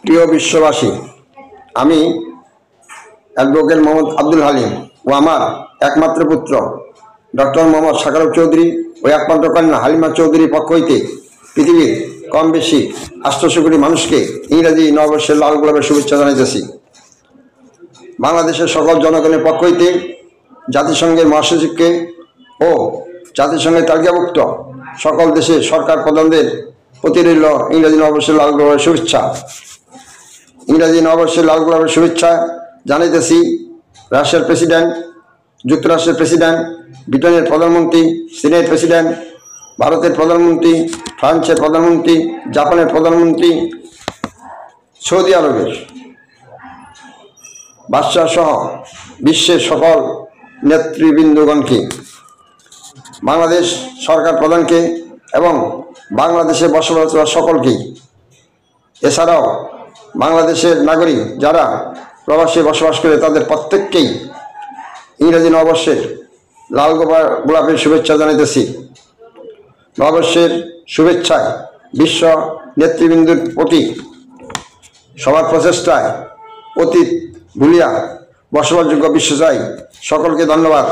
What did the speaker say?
প্রিয় বিশ্ববাসী, আমি অ্যাডভোকেট মোহাম্মদ আব্দুল হালিম ও আমার একমাত্র পুত্র ডক্টর মোহাম্মদ সাকারুল চৌধুরী ও একমাত্র কন্যা হালিমা চৌধুরীর পক্ষ হইতে পৃথিবীর কম বেশি 800 কোটি মানুষকে ইংরেজি নববর্ষের লাল গোলাপের শুভেচ্ছা জানাইতেছি। বাংলাদেশের সকল জনগণের পক্ষ হইতে জাতিসংঘের মহাসচিবকে ও জাতিসংঘের তালিকাভুক্ত সকল দেশের সরকার প্রধানদের প্রতি রইল ইংরেজি নববর্ষের লাল গোলাপের শুভেচ্ছা। ইংরেজি নববর্ষের লাল গোলাপের শুভেচ্ছা জানাইতেছি রাশিয়ার প্রেসিডেন্ট, যুক্তরাষ্ট্রের প্রেসিডেন্ট, ব্রিটেনের প্রধানমন্ত্রী, চীনের প্রেসিডেন্ট, ভারতের প্রধানমন্ত্রী, ফ্রান্সের প্রধানমন্ত্রী, জাপানের প্রধানমন্ত্রী, সৌদি আরবের বাদশাহ সহ বিশ্বের সকল নেতৃবৃন্দগণকে, বাংলাদেশ সরকার প্রধানকে এবং বাংলাদেশে বসবাসরত সকলকেই, এছাড়াও বাংলাদেশের নাগরিক যারা প্রবাসে বসবাস করে তাদের প্রত্যেককেই ইংরেজি নববর্ষের লাল গোলাপের শুভেচ্ছা জানাইতেছি। নববর্ষের শুভেচ্ছায় বিশ্ব নেতৃবৃন্দের প্রতি সবার প্রচেষ্টায় অতীত ভুলিয়া বসবাসযোগ্য বিশ্ব চাই। সকলকে ধন্যবাদ।